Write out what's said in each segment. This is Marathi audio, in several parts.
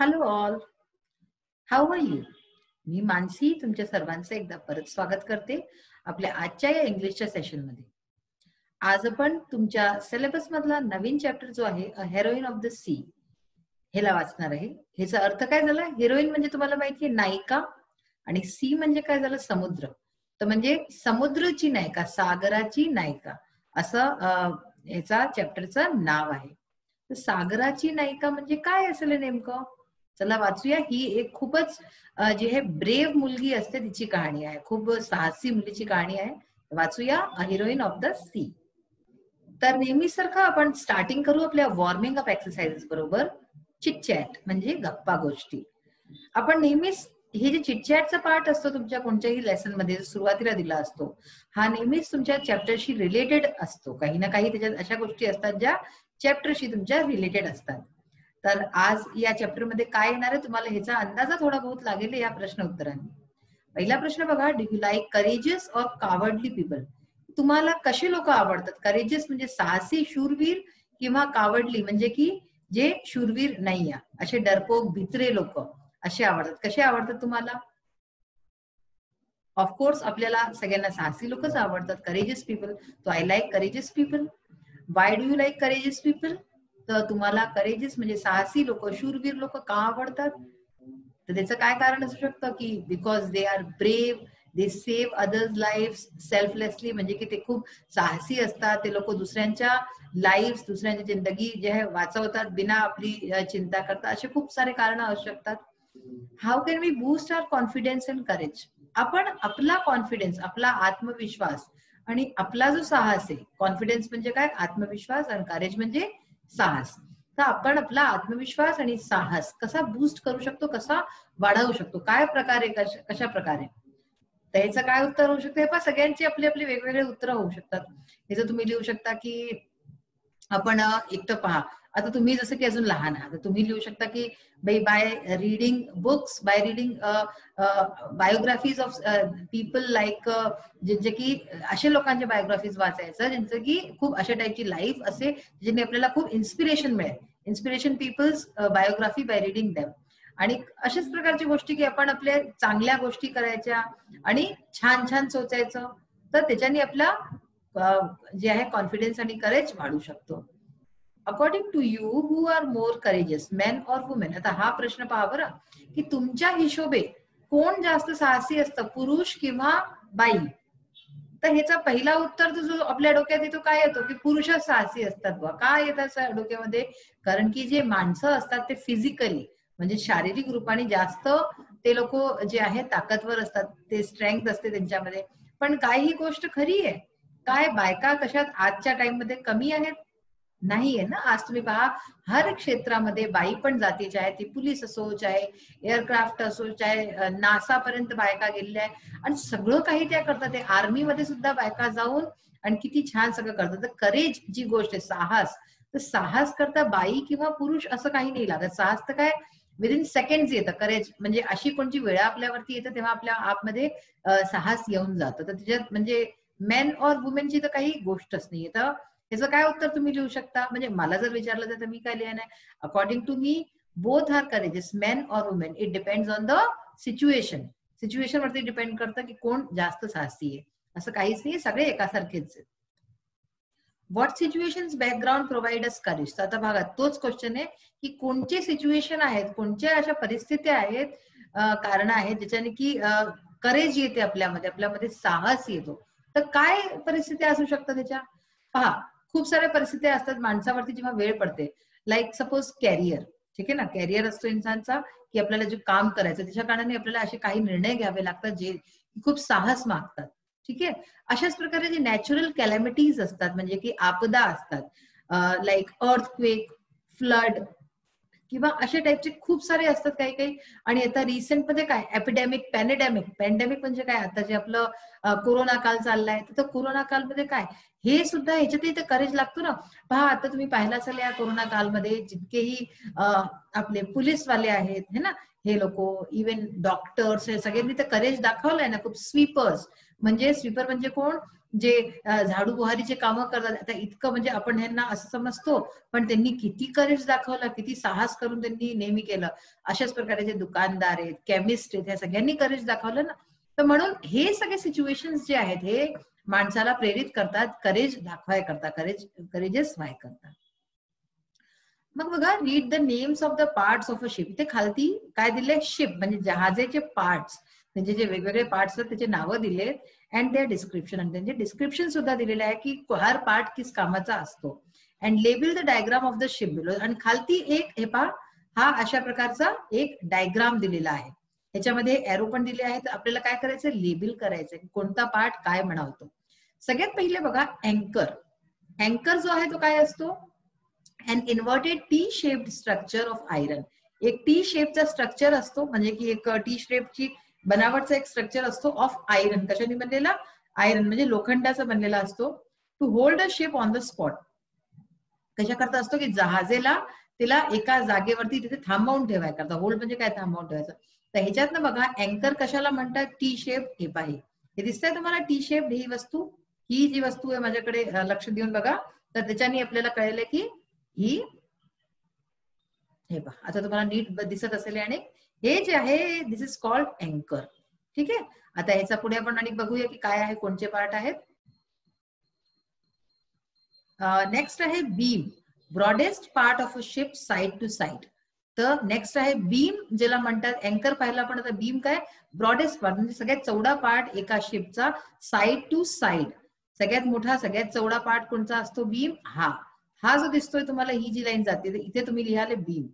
Hello all, how are you? मी मानसी तुमच्या सर्वांचं एकदा परत स्वागत करते आपल्या आजच्या या इंग्लिशच्या सेशनमध्ये. आज आपण तुमच्या सिलेबस मधला नवीन चॅप्टर जो आहे अ हेरोईन ऑफ द सी ह्याला वाचणार आहे. ह्याचा अर्थ काय झाला? हिरोईन म्हणजे तुम्हाला माहिती आहे नायिका, आणि सी म्हणजे काय झालं? समुद्र. तर म्हणजे समुद्राची नायिका, सागराची नायिका असं ह्याचा चॅप्टरचं नाव आहे. तर सागराची नायिका म्हणजे काय असेल हे नेमकं? चला वाचूया. ही एक खूपच जी आहे ब्रेव मुलगी असते तिची कहाणी आहे. खूप साहसी मुलीची कहाणी आहे. वाचूया अ हिरोईन ऑफ द सी. तर नेहमीसारखं आपण स्टार्टिंग करू आपल्या वॉर्मिंग अप एक्सरसाइजेस बरोबर. चिटचॅट म्हणजे गप्पा गोष्टी. आपण नेहमीच हे जे चिटचॅटचा पार्ट असतो तुमच्या कोणत्याही लेसन मध्ये सुरुवातीला दिला असतो, हा नेहमीच तुमच्या चॅप्टरशी रिलेटेड असतो. काही ना काही त्याच्यात अशा गोष्टी असतात ज्या चॅप्टरशी तुमच्या रिलेटेड असतात. तर आज या चॅप्टर मध्ये काय येणार आहे तुम्हाला ह्याचा अंदाजा थोडा बहुत लागेल या प्रश्न उत्तरांनी. पहिला प्रश्न बघा, do you like courageous or cowardly people? तुम्हाला कसे लोक आवडतात? करेजियस म्हणजे साहसी शूरवीर, किंवा कावर्डली म्हणजे की जे शूरवीर नाहीये, असे डरपोक भित्रे लोक असे आवडतात. कसे आवडतात तुम्हाला? ऑफकोर्स आपल्याला सगळ्यांना साहसी लोकच आवडतात, करेजियस पीपल. तो I like courageous people. Why do you like courageous people? तर तुम्हाला करेजियस म्हणजे साहसी लोक, शूरवीर लोक का आवडतात? तर त्याचं काय कारण असू शकतं की because they are brave, they save others life selflessly, म्हणजे की ते खूप साहसी असतात. ते लोक दुसऱ्यांच्या लाईफ, दुसऱ्यांची जिंदगी जे आहे वाचवतात बिना आपली चिंता करता. असे खूप सारे कारण असू शकतात. How can we boost our confidence and courage? आपण आपला कॉन्फिडन्स, आपला आत्मविश्वास आणि आपला जो साहस आहे, कॉन्फिडन्स म्हणजे काय? आत्मविश्वास, आणि करेज म्हणजे साहस. तर आपण आपला आत्मविश्वास आणि साहस कसा बूस्ट करू शकतो, कसा वाढवू शकतो, काय प्रकारे, कशा प्रकारे? तर ह्याचं काय उत्तर होऊ शकतं? हे पहा, सगळ्यांची आपली आपली वेगवेगळे उत्तर होऊ शकतात. ह्याचं तुम्ही लिहू शकता की आपण एक तर पहा, आता तुम्ही जसं की अजून लहान आहात, तर तुम्ही लिहू शकता की by reading books, by reading biographies of people like, जे की अशा लोकांच्या बायोग्राफीज वाचायचं ज्यांचं की खूप अशा टाईपची लाईफ असे, ज्यांनी आपल्याला खूप इन्स्पिरेशन मिळेल. Inspiration people's biography by reading them. आणि अशाच प्रकारची गोष्टी की आपण आपल्या चांगल्या गोष्टी करायच्या आणि छान छान सोचायचं, तर त्याच्याने आपला जे आहे कॉन्फिडन्स आणि करेज वाढू शकतो. According to you, who are more courageous, men or women? आता हा प्रश्न पहा बरं, की तुमच्या हिशोबे कोण जास्त साहसी असतं, पुरुष किंवा बाई? तर ह्याचा पहिला उत्तर जो आपल्या डोक्यात येतो काय येतो, की पुरुषच साहसी असतात बा. काय येतात डोक्यामध्ये? कारण की जे माणसं असतात ते फिजिकली म्हणजे शारीरिक रूपाने जास्त ते लोक जे आहेत ताकदवर असतात, ते स्ट्रेंथ असते त्यांच्यामध्ये. पण काय ही गोष्ट खरी आहे? काय बायका कशात आजच्या टाइम मध्ये कमी आहेत? नाहीये ना. आज तुम्ही पहा, हर क्षेत्रामध्ये बाई पण जातीच्या आहे. ती पोलीस असो, चाहे एअरक्राफ्ट असो, चाहे नासा पर्यंत बायका गेलेल्या आहे, आणि सगळं काही त्या करतात. ते आर्मीमध्ये सुद्धा बायका जाऊन आणि किती छान सगळं करतात. तर करेज जी गोष्ट आहे, साहस, तर साहस करता बाई किंवा पुरुष असं काही नाही लागत. साहस तर काय विदिन सेकंड येतं. करेज म्हणजे अशी कोणती वेळ आपल्यावरती येतं तेव्हा आपल्या आतमध्ये साहस येऊन जातं. तर त्याच्यात म्हणजे मेन ऑर वुमेनची तर काही गोष्टच नाहीये. तर याचं काय उत्तर तुम्ही लिहू शकता? म्हणजे मला जर विचारलं तर मी काय लिहिणार? According to me, both are courageous, men or women. It depends on the situation. Situation वरती डिपेंड करतं की कोण जास्त साहसी आहे. असं काहीच नाही, सगळे एकासारखेच आहेत. What situations background provide us courage? तर आता बघा, तोच क्वेश्चन आहे की कोणते सिच्युएशन आहेत, कोणत्या अशा परिस्थिती आहेत, कारण आहेत ज्याच्याने की करेज येते आपल्यामध्ये, आपल्यामध्ये साहस येतो. तर काय परिस्थिती असू शकतं त्याच्या? पहा, खूप साऱ्या परिस्थिती असतात माणसावरती जेव्हा वेळ पडते. लाईक सपोज कॅरियर, ठीक आहे ना. कॅरियर असतो इंसानचा, की आपल्याला जे काम करायचं त्याच्या कारणाने आपल्याला असे काही निर्णय घ्यावे लागतात जे खूप साहस मागतात. ठीक आहे. अशाच प्रकारे जे नॅचरल कॅलॅमिटीज असतात, म्हणजे की आपदा असतात, लाईक अर्थक्वेक, फ्लड, किंवा अशा टाईपचे खूप सारे असतात काही काही. आणि आता रिसेंट मध्ये काय एपिडेमिक, पॅन्डेमिक म्हणजे काय, आता जे आपलं कोरोना काल चाललाय, तर कोरोना कालमध्ये काय, हे सुद्धा ह्याच्यातही तर करेज लागतो ना. पहा, आता तुम्ही पाहिलं असेल या कोरोना कालमध्ये जितकेही आपले पोलीसवाले आहेत हे ना, हे लोक, इव्हन डॉक्टर्स, हे सगळ्यांनी तर करेज दाखवलाय ना खूप. स्वीपर म्हणजे कोण? जे झाडू बुहारीचे कामं करतात, आता इतकं म्हणजे आपण ह्यांना असं समजतो, पण त्यांनी किती करेज दाखवलं, किती साहस करून त्यांनी नेहमी केलं. अशाच प्रकारे जे दुकानदार आहेत, केमिस्ट आहेत, ह्या सगळ्यांनी करेज दाखवलं ना. तर म्हणून हे सगळे सिच्युएशन्स जे आहेत हे माणसाला प्रेरित करतात, करेज दाखवाय करतात, करेजेस व्हाय करतात. मग बघा, read the names of the parts of a ship. इथे खालती काय दिले, शिप म्हणजे जहाजेचे पार्ट्स, त्यांचे जे वेगवेगळे पार्ट्स आहेत त्याचे नावं दिले, अँड देअर डिस्क्रिप्शन, आणि त्यांचे डिस्क्रिप्शन सुद्धा दिलेले आहे की हर पार्ट किस कामाचा असतो. And label the diagram of the ship below. आणि खालती एक हे पहा, हा अशा प्रकारचा एक डायग्राम दिलेला आहे. ह्याच्यामध्ये एरो पण दिले आहेत. आपल्याला काय करायचं, लेबल करायचं, कोणता पार्ट काय म्हणावतो. सगळ्यात पहिले बघा, अँकर. अँकर जो आहे तो काय असतो, an inverted T-shaped structure of iron. एक टी शेपचा स्ट्रक्चर असतो, म्हणजे की एक टी शेपची बनावटचा एक स्ट्रक्चर असतो ऑफ आयरन. कशाने बनलेला, आयरन म्हणजे लोखंडाचा बनलेला असतो. To hold a ship on the spot. कशा करता असतो की जहाजेला तिला एका जागेवरती तिथे थांबवून ठेवाय करता. होल्ड म्हणजे काय, थांबवून ठेवायचं. तर ह्याच्यातनं बघा, अँकर कशाला म्हणतात, टी शेप. हे पाहिजे, हे दिसतंय तुम्हाला टी शेप ही वस्तू. ही जी वस्तू आहे माझ्याकडे लक्ष देऊन बघा, तर त्याच्याने आपल्याला कळलं की ही, हे पहा आता तुम्हाला नीट दिसत असेल. आणि हे जे आहे दिस इज कॉल्ड अँकर. ठीक आहे. आता ह्याचा पुढे आपण आणि बघूया की काय आहे, कोणते पार्ट आहेत. नेक्स्ट आहे beam, broadest part of a ship side to side. तर नेक्स्ट आहे बीम, ज्याला म्हणतात. अँकर पाहिला पण, आता बीम काय, ब्रॉडेस्ट पार्ट म्हणजे सगळ्यात चौडा पार्ट एका शिपचा, साइड टू साइड. सगळ्यात मोठा सगळ्यात चौडा पार्ट कोणता असतो, बीम. हा जो दिसतोय तुम्हाला, ही जी लाईन जाते इथे तुम्ही लिहाले बीम,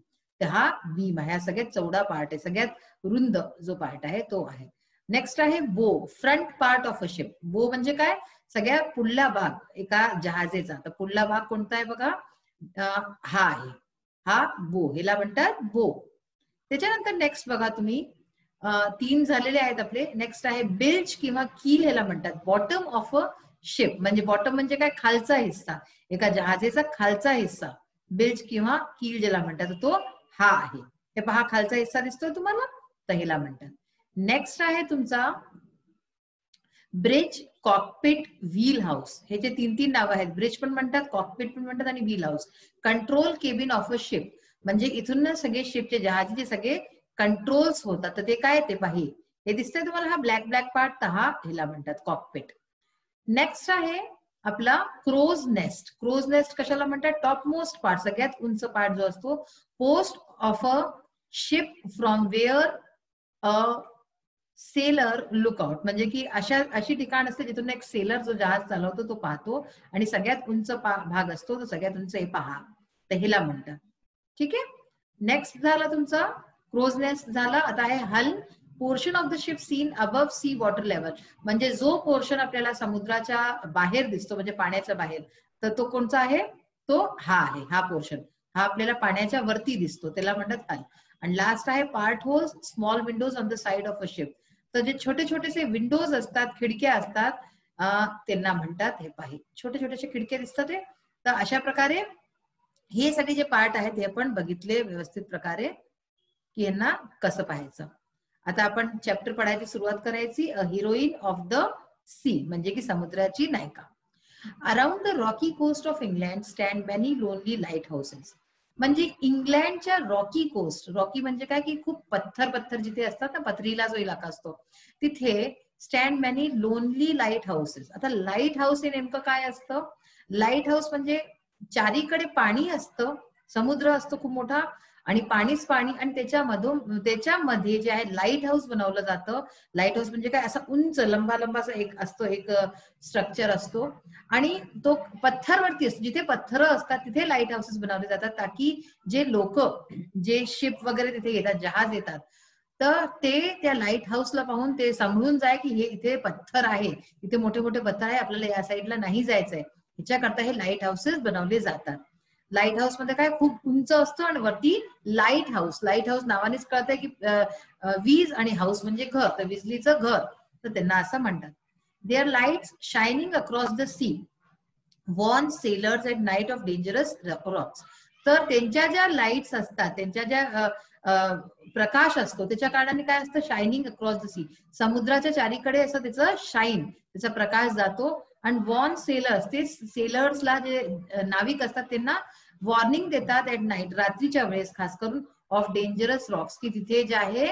तर हा बीम आहे. हा सगळ्यात चौडा पार्ट आहे, सगळ्यात रुंद जो पार्ट आहे तो आहे. नेक्स्ट आहे बो, front part of a ship. बो म्हणजे काय, सगळ्यात पुढला भाग एका जहाजेचा. तर पुढला भाग कोणता आहे बघा, हा आहे, हा बो, ह्याला म्हणतात बो. त्याच्यानंतर नेक्स्ट बघा तुम्ही, 3 झालेले आहेत आपले. नेक्स्ट आहे बिल्ज किंवा कील, ह्याला म्हणतात बॉटम ऑफ अ शिप. म्हणजे बॉटम म्हणजे काय, खालचा हिस्सा, एका जहाजेचा खालचा हिस्सा. बिल्ज किंवा कील ज्याला म्हणतात तो हा आहे. हे पहा, खालचा हिस्सा दिसतोय तुम्हाला, तर ह्याला म्हणतात. नेक्स्ट आहे तुमचा ब्रिज, कॉकपिट, व्हील हाऊस. हे जे 3 नाव आहेत, ब्रिज पण म्हणतात, कॉकपिट पण म्हणतात आणि wheel house. Control cabin of a ship, म्हणजे इथून सगळे शिपचे, जहाजीचे सगळे कंट्रोल्स होतात. तर ते काय, ते पाहि, हे दिसतंय तुम्हाला, हा ब्लॅक ब्लॅक पार्ट, तर हा ह्याला म्हणतात कॉकपिट. नेक्स्ट आहे आपला क्रोज नेस्ट. क्रोज नेस्ट कशाला म्हणतात, टॉप मोस्ट पार्ट, सगळ्यात उंच पार्ट जो असतो. Post of a ship from where a seller lookout, म्हणजे की अशी ठिकाण असते जिथून एक सेलर जो जहाज चालवतो तो पाहतो, आणि सगळ्यात उंच भाग असतो, तो सगळ्यात उंच हे पहा, तर हिला म्हणतात. ठीक आहे. नेक्स्ट झाला तुमचा क्रोज नेस्ट झाला. आता आहे hull, portion of the ship seen above sea water level, म्हणजे जो पोर्शन आपल्याला समुद्राच्या बाहेर दिसतो, म्हणजे पाण्याच्या बाहेर, तर तो कोणता आहे, तो हा आहे. हा पोर्शन, हा आपल्याला पाण्याच्या वरती दिसतो, त्याला म्हणतात हल. आणि लास्ट आहे part holes, small Windows on the side of a ship. तर जे छोटे छोटेसे विंडोज असतात, खिडक्या असतात, त्यांना म्हणतात, हे पाहि, छोटे छोटेसे खिडक्या दिसतात ते. तर अशा प्रकारे हे सगळे जे पार्ट आहेत हे आपण बघितले व्यवस्थित प्रकारे की यांना कसं पाहायचं. आता आपण चॅप्टर पढायची सुरुवात करायची. A heroine of the sea, म्हणजे की समुद्राची नायिका. Around the rocky coast of England stand many lonely lighthouses. म्हणजे इंग्लंडच्या रॉकी कोस्ट, रॉकी म्हणजे काय की खूप पत्थर जिथे असतात ना, पथरीला जो इलाका असतो, तिथे stand many lonely light houses. आता लाईट हाऊस हे नेमकं काय असतं, लाईट हाऊस म्हणजे चारीकडे पाणी असतं, समुद्र असतो खूप मोठा, आणि पाणीच पाणी, आणि त्याच्यामध्ये जे आहे लाईट हाऊस बनवलं जातं. लाईट हाऊस म्हणजे काय, असा उंच लंबाचा एक असतो, एक स्ट्रक्चर असतो, आणि तो पत्थरवरती असतो. जिथे पत्थर असतात तिथे लाईट हाऊसेस बनवले जातात, ताकी जे लोक, जे शिप वगैरे तिथे येतात, जहाज येतात, तर ते त्या लाईट हाऊसला पाहून ते समजून जाय की हे इथे पत्थर आहे, इथे मोठे मोठे पत्थर आहे, आपल्याला या साईडला नाही जायचंय. ह्याच्याकरता हे लाईट हाऊसेस बनवले जातात. लाईट हाऊस मध्ये काय, खूप उंच असतं, आणि वरती लाईट हाऊस, लाईट हाऊस नावानेच कळतंय की वीज, आणि हाऊस म्हणजे घर, तर विजलीचं घर, तर त्यांना असं म्हणतात. Their lights shining across the sea warn sailors at night of dangerous rocks. तर त्यांच्या ज्या लाईट्स असतात, त्यांच्या ज्या प्रकाश असतो, त्याच्या कारणाने काय असतं, शायनिंग अक्रॉस द सी, समुद्राच्या चारीकडे असं त्याचं शाईन, त्याचा प्रकाश जातो, आणि वॉर्न सेलर्स, ते सेलर्सला जे नाविक असतात त्यांना वॉर्निंग देतात ऍट नाईट, रात्रीच्या वेळेस खास करून, ऑफ डेंजरस रॉक्स, की तिथे जे आहे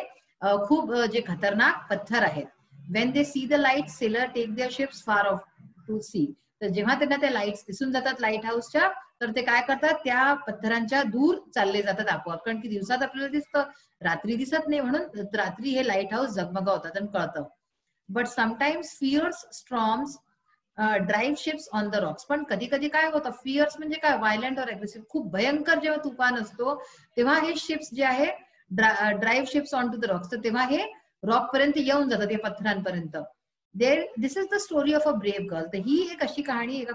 खूप जे खतरनाक पत्थर आहेत. When they see the light sailor take their ships far off to sea. तर जेव्हा त्यांना त्या लाईट्स दिसून जातात लाईट हाऊसच्या, तर ते काय करतात, त्या पत्थरांच्या दूर चालले जातात आपोआप. कारण की दिवसात आपल्याला दिसतं, रात्री दिसत नाही, म्हणून रात्री हे लाईट हाऊस झगमगावतात आणि कळतं. But sometimes fears storms drive ships on the Roxx. पण कधी कधी काय होतं, फिअर्स म्हणजे काय, व्हायलंट और अग्रेसिव्ह, खूप भयंकर जेव्हा तुफान असतो तेव्हा हे शिप्स जे आहे drive ships on to the rocks, तर तेव्हा हे रॉक पर्यंत येऊन जातात, या पत्थरांपर्यंत. This is the story of a brave girl. तर ही एक अशी कहाणी एका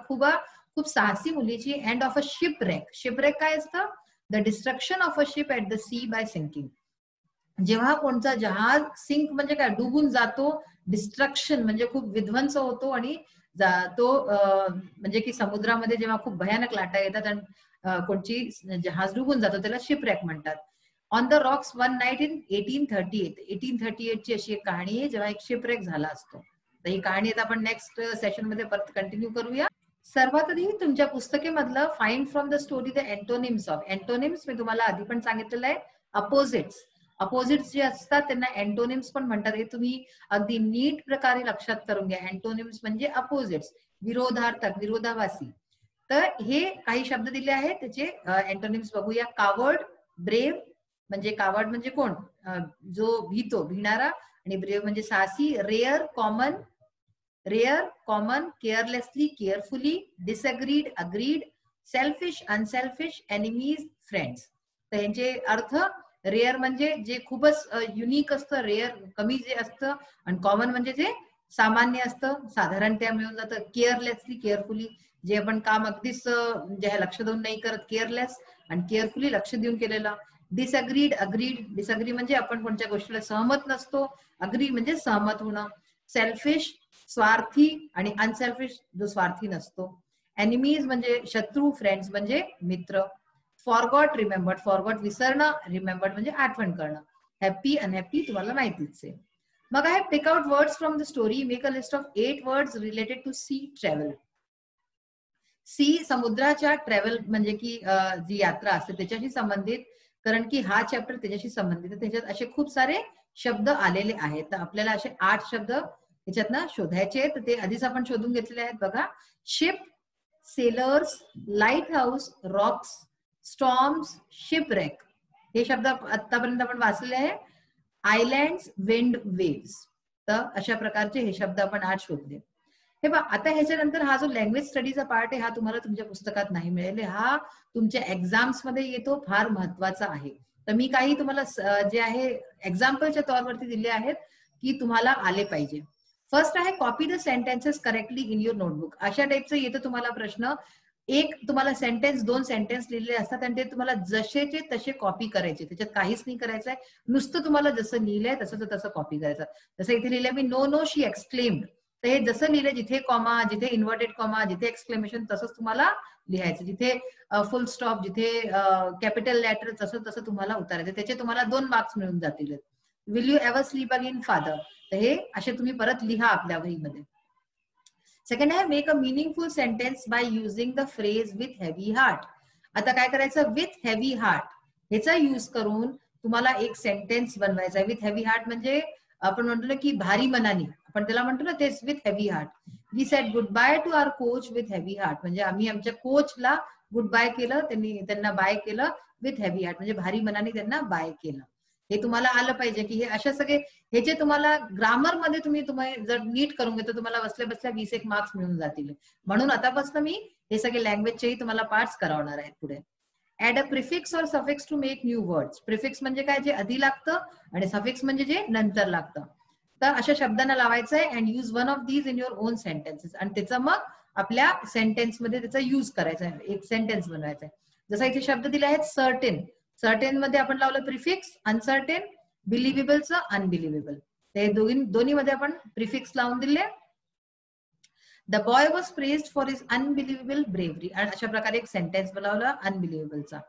खूप साहसी मुलीची, end of a shipwreck. Shipwreck काय असतं, the destruction of a ship at the sea by sinking. जेव्हा कोणता जहाज सिंक म्हणजे काय, डुबून जातो, डिस्ट्रक्शन म्हणजे खूप विध्वंस होतो, आणि तो म्हणजे की समुद्रामध्ये जेव्हा खूप भयानक लाटा येतात आणि कोणची जहाज डुबून जातो, त्याला शिपरेक म्हणतात. On the Roxx one night in 1838 ची अशी एक कहाणी आहे, जेव्हा एक शिपरेक झाला असतो. तर ही कहाणी आता आपण नेक्स्ट सेशन मध्ये परत कंटिन्यू करूया. सर्वात आधी तुमच्या पुस्तकेमधलं find from the story the antonyms of. Antonyms मी तुम्हाला आधी पण सांगितलेलं आहे, अपोजिट्स. अपोजिट्स जे असतात त्यांना एंटोनिम्स पण म्हणतात. हे तुम्ही अगदी नीट प्रकारे लक्षात करून घ्या. एंटोनिम्स म्हणजे अपोजिट्स, विरोधार्थक, विरोधाभासी. तर हे काही शब्द दिले आहेत, त्याचे एंटोनिम्स बघूया. कावर्ड, ब्रेव, म्हणजे कावर्ड म्हणजे कोण, जो भीतो, भिणारा, आणि ब्रेव म्हणजे साहसी. Rare, common, carelessly, carefully, disagreed, agreed, selfish, unselfish, enemies, friends. तर यांचे अर्थ, रेअर म्हणजे जे खूपच युनिक असतं, रेअर कमी जे असतं, आणि कॉमन म्हणजे जे सामान्य असतं, साधारणतः मिळून जातं. केअरलेसली, केअरफुली, जे आपण काम अगदीच जे लक्ष देऊन नाही करत, केअरलेस, आणि केअरफुली लक्ष देऊन केलेलं. डिसअग्रीड, अग्रीड, डिसअग्री म्हणजे आपण कोणत्या गोष्टीला सहमत नसतो, अग्री म्हणजे सहमत होणं. सेल्फिश, स्वार्थी, आणि अनसेल्फिश जो स्वार्थी नसतो. एनिमीज म्हणजे शत्रू, फ्रेंड्स म्हणजे मित्र. फॉरगॉट, रिमेंबर्ड, फॉरगॉट विसरणं, रिमेंबर्ड म्हणजे आठवण करणं. हॅप्पी, अनहॅप्पी तुम्हाला माहितीच आहे. मग आहे pick out words from the story, make a list of 8 words related to sea travel. Sea समुद्राच्या, ट्रॅव्हल म्हणजे की जी यात्रा असते त्याच्याशी संबंधित, कारण की हा चॅप्टर त्याच्याशी संबंधित आहे. त्याच्यात असे खूप सारे शब्द आलेले आहेत. तर आपल्याला असे 8 शब्द त्याच्यातनं शोधायचे आहेत. तर ते आधीच आपण शोधून घेतलेले आहेत बघा. Ship, sellers, light house, Roxx, storms, shipwreck, हे शब्द आतापर्यंत आपण वाचले आहे. Islands, wind, waves. तर अशा प्रकारचे हे शब्द आपण आज शोधले. हे बघा, आता ह्याच्यानंतर हा जो लँग्वेज स्टडीचा पार्ट आहे, हा तुम्हाला तुमच्या पुस्तकात नाही मिळेल, हा तुमच्या एक्झाम्स मध्ये येतो, फार महत्वाचा आहे. तर मी काही तुम्हाला जे आहे एक्झाम्पलच्या तौरवरती दिले आहेत की तुम्हाला आले पाहिजे. फर्स्ट आहे, copy the sentences correctly in your notebook. अशा टाईपचं येतं तुम्हाला प्रश्न. एक तुम्हाला सेंटेन्स, 2 सेंटेन्स लिहिलेले असतात, आणि ते तुम्हाला जसेचे तसे कॉपी करायचे, त्याच्यात काहीच नाही करायचंय, नुसतं तुम्हाला जसं लिहिलंय तसं कॉपी करायचं. जसं इथे लिहिलंय मी, नो नो शी एक्सक्लेम्ड, तर हे जसं लिहिलंय, जिथे कॉमा, जिथे इन्व्हर्टेड कॉमा, जिथे एक्सक्लेमेशन, तसंच तुम्हाला लिहायचं. जिथे फुल स्टॉप, जिथे कॅपिटल लेटर, तसं तुम्हाला उतारायचं. त्याचे तुम्हाला 2 मार्क्स मिळून जातील. Will you ever sleep again father, तर हे असे तुम्ही परत लिहा आपल्या वहीमध्ये. सेकंड आहे, make a meaningful sentence by using the phrase with heavy heart. आता काय करायचं, विथ हेवी हार्ट ह्याचा यूज करून तुम्हाला एक सेंटेन्स बनवायचा आहे. विथ हेवी हार्ट म्हणजे आपण म्हणतो ना की भारी मनाने, आपण त्याला म्हणतो ना, तेच with heavy heart. We said goodbye to our coach with heavy heart, म्हणजे आम्ही आमच्या कोचला गुड बाय केलं, त्यांना बाय केलं विथ हेवी हार्ट, म्हणजे भारी मनाने त्यांना बाय केलं. हे तुम्हाला आलं पाहिजे की हे अशा सगळे, हे जे तुम्हाला ग्रामर मध्ये तुम्ही जर नीट करून घेतो, तुम्हाला बसल्या बसल्या 20 मार्क्स मिळून जातील. म्हणून आतापासून मी हे सगळे लँग्वेजचेही तुम्हाला पार्ट्स करावणार आहेत पुढे. Add a prefix or suffix to make new words. Prefix म्हणजे काय, जे आधी लागतं, आणि सफिक्स म्हणजे जे नंतर लागतं. तर अशा शब्दांना लावायचं आहे, and use one of these in your on sentences, आणि त्याचा मग आपल्या सेंटेन्स मध्ये त्याचा यूज करायचा आहे, एक सेंटेन्स बनवायचा आहे. जसा इथे शब्द दिले आहेत, सर्टेन, सर्टेन मध्ये आपण लावलं प्रिफिक्स, अनसर्टेन, बिलिव्हेबलचं अनबिलिव्हेबल, ते दोन्ही मध्ये आपण प्रिफिक्स लावून दिले. The boy was praised for his unbelievable bravery, आणि अशा प्रकारे एक सेंटेन्स बनवला अनबिलिव्हेबलचा.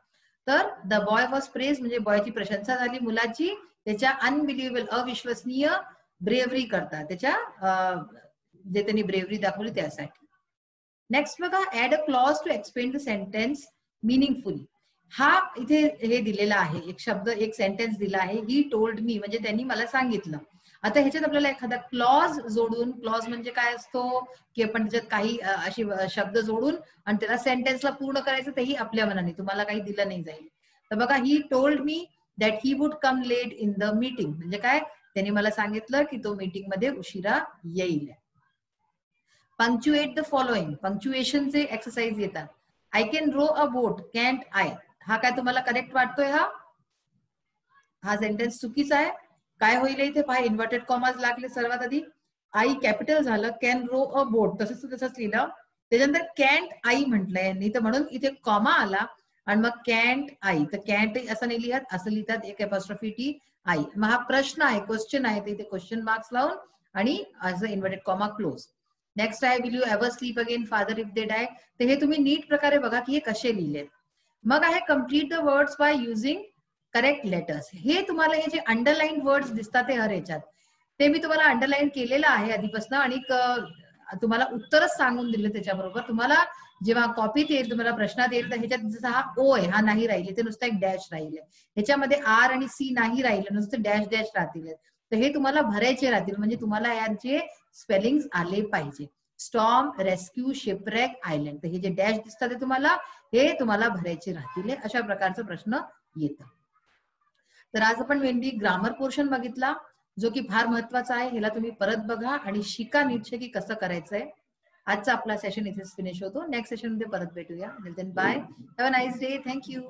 तर द बॉय वॉज प्रेस्ड म्हणजे बॉयची प्रशंसा झाली मुलाची, त्याच्या अनबिलिव्हेबल, अविश्वसनीय ब्रेव्हरी करता, त्याच्या जे त्यांनी ब्रेव्हरी दाखवली त्यासाठी. नेक्स्ट बघा, add a clause to explain the sentence meaningfully. हा इथे हे दिलेला आहे, एक शब्द, एक सेंटेन्स दिला आहे, ही टोल्ड मी, म्हणजे त्यांनी मला सांगितलं. आता ह्याच्यात आपल्याला एखादा क्लॉज जोडून, क्लॉज म्हणजे काय असतो की आपण त्याच्यात काही अशी शब्द जोडून आणि त्याला सेंटेन्सला पूर्ण करायचं, तेही आपल्या मनाने, तुम्हाला काही दिलं नाही जाईल. तर बघा, he told me that he would come late in the meeting, म्हणजे काय, त्यांनी मला सांगितलं की तो मीटिंग मध्ये उशिरा येईल. पंक्च्युएट द फॉलोइंग, पंक्च्युएशनचे एक्सरसाइज येतात. I can row a boat, can't I, हा काय तुम्हाला करेक्ट वाटतोय? हा सेंटेन्स चुकीचा आहे. काय होईल इथे पहा, इन्व्हर्टेड कॉमाज लागले सर्वात आधी, आई कॅपिटल झालं, कॅन रो अ बोट तसंच तसंच लिहिलं, त्याच्यानंतर कॅन्ट आई म्हटलंय यांनी, तर म्हणून इथे कॉमा आला आणि मग कॅन्ट आई, तर कॅन्ट असं नाही लिहत, असं लिहितात, एक अपॉस्ट्रोफी टी आई. मग हा प्रश्न आहे, क्वेश्चन आहे, तर इथे क्वेश्चन मार्क्स लावून आणि असं इन्व्हर्टेड कॉमा क्लोज. नेक्स्ट आहे, will you ever sleep again father if they die, तर हे तुम्ही नीट प्रकारे बघा की हे कसे लिहिलेत. मग आहे, complete the words by using correct letters. हे तुम्हाला हे जे अंडरलाईन वर्ड्स दिसतात ते हर ह्याच्यात, ते मी तुम्हाला अंडरलाईन केलेलं आहे आधीपासून आणि तुम्हाला उत्तरच सांगून दिलं त्याच्याबरोबर. तुम्हाला जेव्हा कॉपीत येईल, तुम्हाला प्रश्नात येईल, तर ह्याच्यात जसा हा ओ आहे, हा नाही राहिले, ते नुसतं एक डॅश राहिले, ह्याच्यामध्ये आर आणि सी नाही राहिले, नुसतं डॅश डॅश राहतील, तर हे तुम्हाला भरायचे राहतील, म्हणजे तुम्हाला यांचे स्पेलिंग आले पाहिजे. स्टॉर्म, रेस्क्यू, शिपरेक, आयलंड, तर हे जे डॅश दिसतात ते तुम्हाला, हे तुम्हाला भरायचे राहतील. अशा प्रकारचा प्रश्न येतं. तर आज आपण मेनली ग्रामर पोर्शन बघितला, जो की फार महत्वाचा आहे. ह्याला तुम्ही परत बघा आणि शिका नीटशे की कसं करायचंय. आजचा आपला सेशन इथेच फिनिश होतो. नेक्स्ट सेशन मध्ये परत भेटूया. Bye, have a nice day, thank you.